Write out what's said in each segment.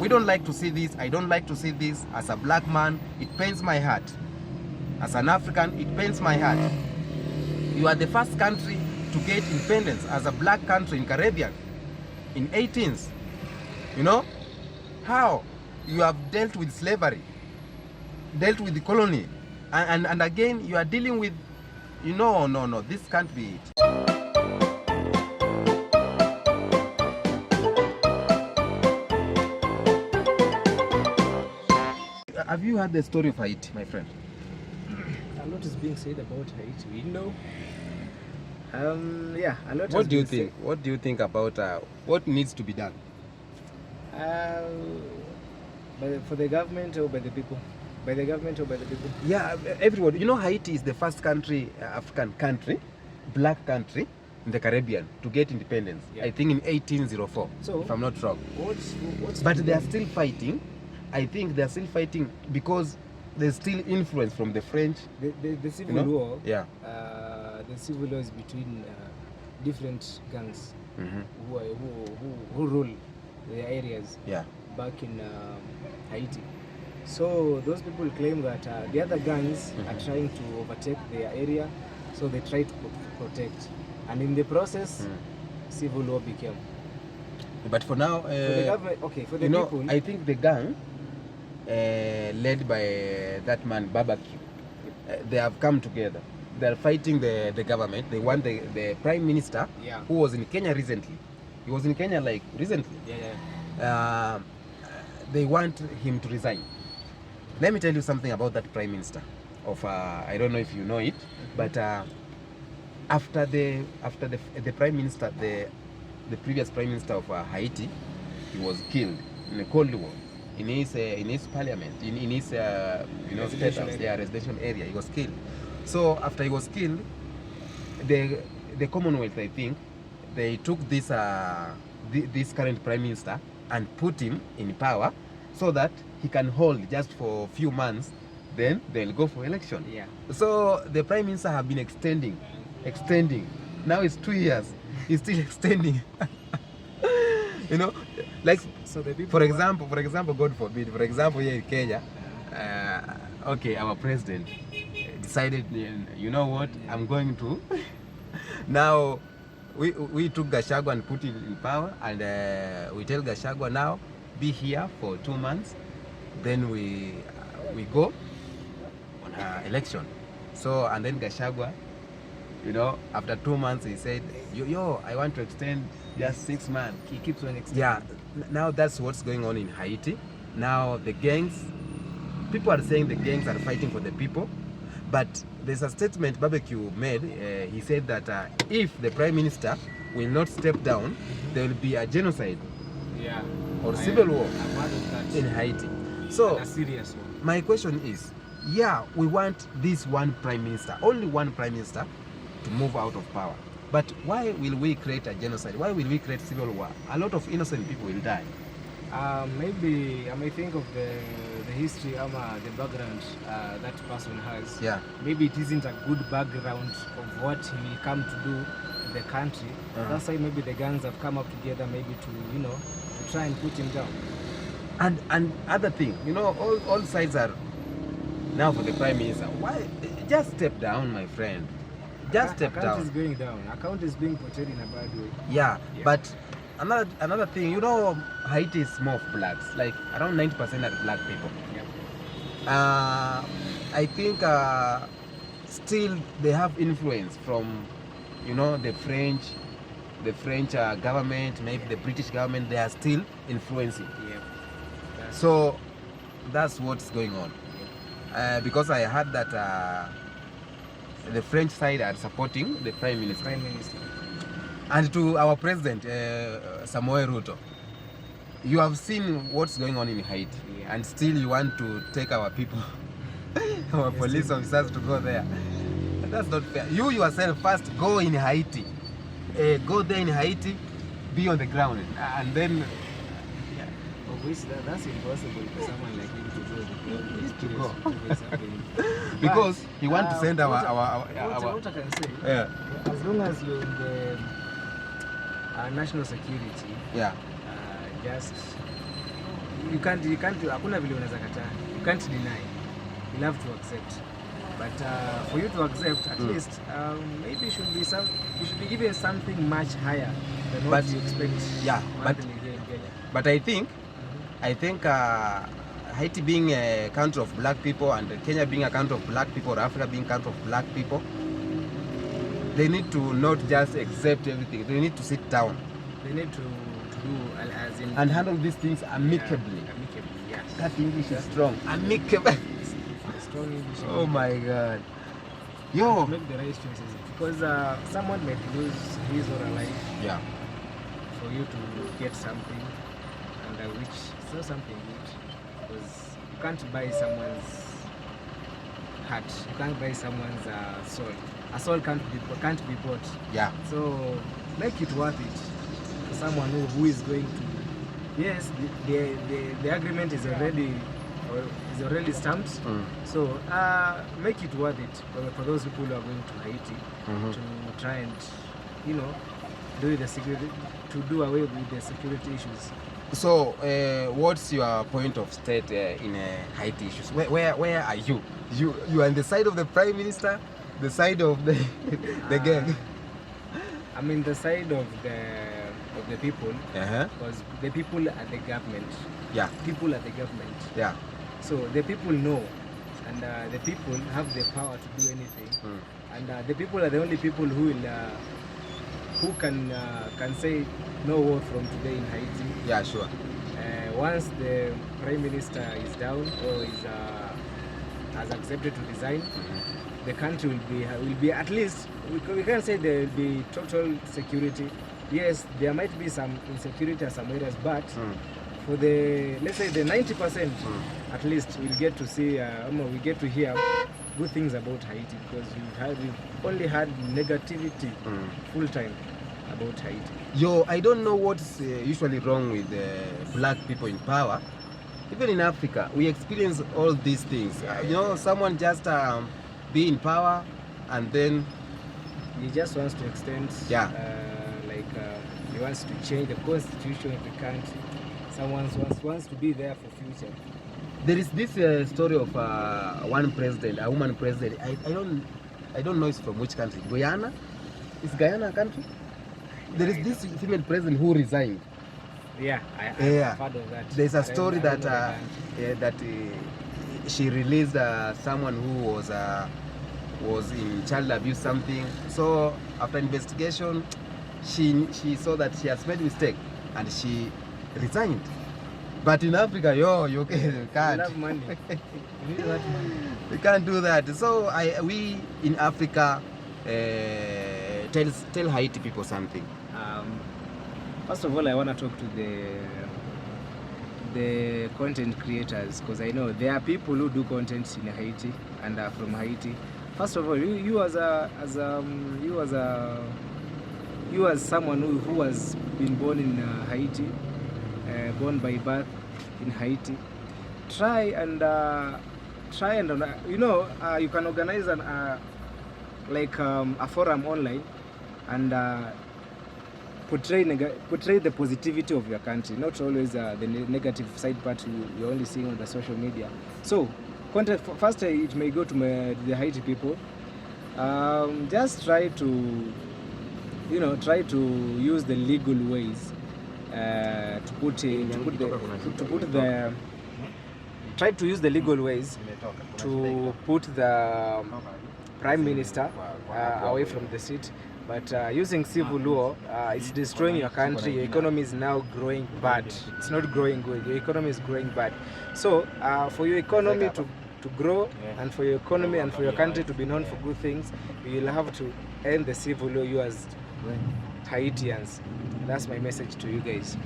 We don't like to see this. I don't like to see this. As a black man, it pains my heart. As an African, it pains my heart. You are the first country to get independence as a black country in Caribbean in 18th. You know how you have dealt with slavery, dealt with the colony, and again you are dealing with, no, this can't be it. Have you heard the story of Haiti, my friend? A lot is being said about Haiti. We know. Yeah, a lot. What do you think? What do you think about what needs to be done? For the government or by the people? By the government or by the people? Yeah, everybody. You know, Haiti is the first country, African country, black country in the Caribbean to get independence. Yeah. I think in 1804, so, if I'm not wrong. But they are still fighting. I think they are still fighting because there's still influence from the French. The civil war. Yeah. The civil war is between different gangs who rule their areas. Yeah. Back in Haiti. So those people claim that the other gangs are trying to overtake their area, so they try to protect. And in the process, civil war became. But for now, for the government, okay, for the people, I think the gang led by that man Barbecue, they have come together. They are fighting the government. They want the prime minister, who was in Kenya recently. He was in Kenya like recently. They want him to resign. Let me tell you something about that prime minister. I don't know if you know it, but after the prime minister, the previous prime minister of Haiti, he was killed in a Cold War in his parliament, in his residential area. He was killed. So after he was killed, the Commonwealth, I think, they took this current prime minister and put him in power so that he can hold just for a few months, then they'll go for election. Yeah. So the prime minister have been extending. Now it's 2 years. He's still extending. Like, so the people, for example, God forbid, for example, here in Kenya, okay, our president decided, you know what, I'm going to now. We took Gachagua and put him in power, and we tell Gachagua now, be here for 2 months, then we go on our election. So, and then Gachagua, after 2 months, he said, I want to extend just 6 months. He keeps on extending. Yeah, now that's what's going on in Haiti. Now the gangs, people are saying the gangs are fighting for the people, but there's a statement Barbecue made. He said that if the prime minister will not step down, there will be a genocide or civil war in Haiti. So, a serious one. My question is, we want this one prime minister, only one prime minister, to move out of power. But why will we create a genocide? Why will we create civil war? A lot of innocent people will die. Maybe I may think of the history, the background that person has. Yeah. Maybe it isn't a good background of what he will come to do to the country. That's why maybe the gangs have come up together, maybe to try and put him down. And other thing, all sides are now for the prime minister. Why? Just step down, my friend. Just step down. Account is going down. Account is being portrayed in a bad way. Yeah. But another thing, Haiti is more of blacks. Like around 90% are black people. Yeah. I think still they have influence from, the French government, maybe the British government. They are still influencing. Yeah. So that's what's going on. Because I heard that the French side are supporting the prime minister. And to our president, Samoei Ruto, you have seen what's going on in Haiti, and still you want to take our people, our police officers, to go there. That's not fair. You yourself first go in Haiti, go there in Haiti, be on the ground, and then. Obviously, that's impossible for someone like him to go. Because he wants to send our what I can say, as long as you're in the national security, just you can't hakuna vile unaweza kataa. You can't deny. You have to accept. But for you to accept, at least maybe you should be given something much higher than what you expect. Yeah, but here in Kenya. But I think Haiti being a country of black people and Kenya being a country of black people, or Africa being a country of black people, they need to not just accept everything. They need to sit down. They need to do as in and handle these things amicably. Yeah, amicably, yes. That English is strong. Amicably. Strong English. Oh my God. Yo. Make the right choices because someone might lose his or her life. Yeah. For you to get something, and which is not something good, because you can't buy someone's heart. You can't buy someone's soul. A soul can't be bought. Yeah. So make it worth it for someone who is going to. Yes, the agreement is already stamped. So make it worth it for those people who are going to Haiti to try and do the security, to do away with the security issues. So what's your point of state in Haiti issues? Where are you? You are on the side of the Prime Minister, the side of the gang? I'm in the side of the people, because the people are the government. Yeah. People are the government. Yeah. So the people know, and the people have the power to do anything. And the people are the only people who can say no war from today in Haiti. Yeah, sure. Once the Prime Minister is down or has accepted to resign, the country will be at least, we can't say there will be total security. Yes, there might be some insecurity in some areas, but for the, let's say the 90%, at least we'll get to see, we get to hear good things about Haiti, because we've only had negativity full time about Haiti. Yo, I don't know what's usually wrong with black people in power. Even in Africa, we experience all these things. Someone just be in power and then he just wants to extend, he wants to change the constitution of the country. Someone wants to be there for future. There is this story of one president, a woman president. I don't know it's from which country. Guyana? Is Guyana a country? There is this female president who resigned. Yeah, I've heard of that. There's a story that she released someone who was in child abuse something. So after investigation, she saw that she has made a mistake and she resigned. But in Africa, you can't. You love money. You really want money. We can't do that. So we in Africa tell Haiti people something. First of all, I want to talk to the content creators, because I know there are people who do content in Haiti and are from Haiti. First of all, you as someone who has been born in Haiti, born by birth in Haiti, try and you can organize a forum online and portray the positivity of your country, not always the negative side part you're only seeing on the social media. So content first, it may go to the Haiti people. Just try to use the legal ways try to use the legal ways to put the Prime Minister away from the seat. But using civil law, it's destroying your country. Your economy is now growing bad. It's not growing good. Your economy is growing bad. So for your economy to grow, and for your economy and for your country to be known for good things, you will have to end the civil law, you as Haitians. That's my message to you guys.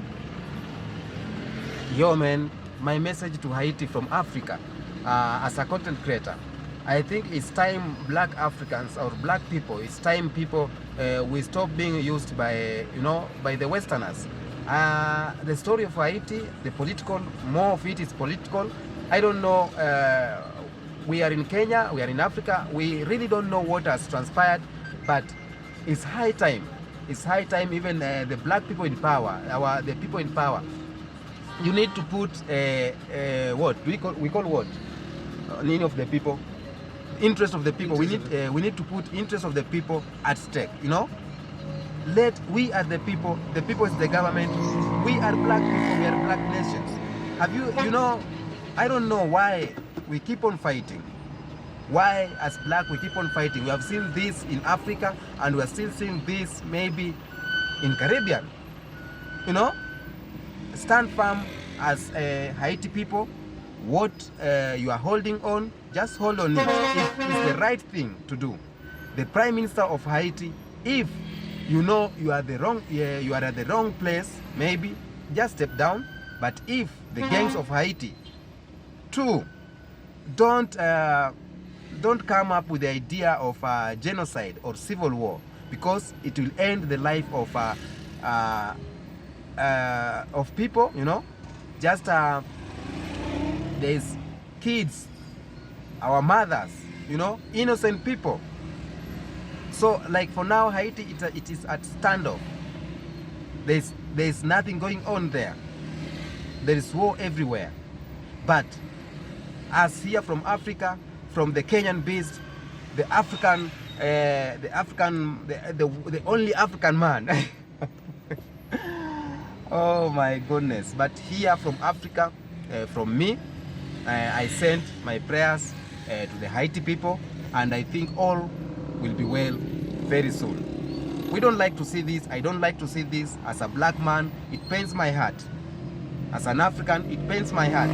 Yo man, my message to Haiti from Africa, as a content creator, I think it's time black Africans or black people, it's time people we stop being used by the Westerners. The story of Haiti, the political, more of it is political. I don't know, we are in Kenya, we are in Africa, we really don't know what has transpired, but it's high time. It's high time even the black people in power, the people in power, you need to put what we call what need of the people, interest of the people. We need to put interest of the people at stake. You know, we are the people is the government. We are black people. We are black nations. Have you know? I don't know why we keep on fighting. Why as black we keep on fighting? We have seen this in Africa, and we are still seeing this maybe in Caribbean. You know, stand firm as Haiti people. What you are holding on, just hold on it. It's the right thing to do. The Prime Minister of Haiti, if you know you are you are at the wrong place, maybe just step down. But if the gangs of Haiti too don't come up with the idea of genocide or civil war, because it will end the life of people. You know, just there's kids, our mothers, you know, innocent people. So like for now, Haiti, it is at standoff. There's nothing going on there. There is war everywhere. But as here from Africa, from the Kenyan beast, the only African man. Oh my goodness. But here from Africa, from me, I sent my prayers to the Haiti people, and I think all will be well very soon. We don't like to see this. I don't like to see this. As a black man, it pains my heart. As an African, it pains my heart.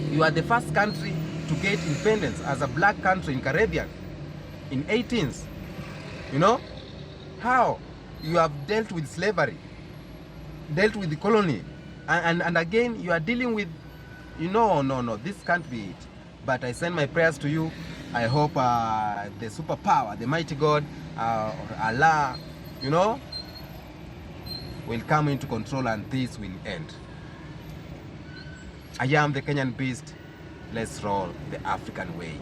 You are the first country to get independence as a black country in Caribbean in 18th. You know how you have dealt with slavery, dealt with the colony, and again you are dealing with, you know, no, this can't be it. But I send my prayers to you. I hope the superpower, the mighty God, Allah, you know, will come into control and this will end. I am the Kenyan beast. Let's roll the African way.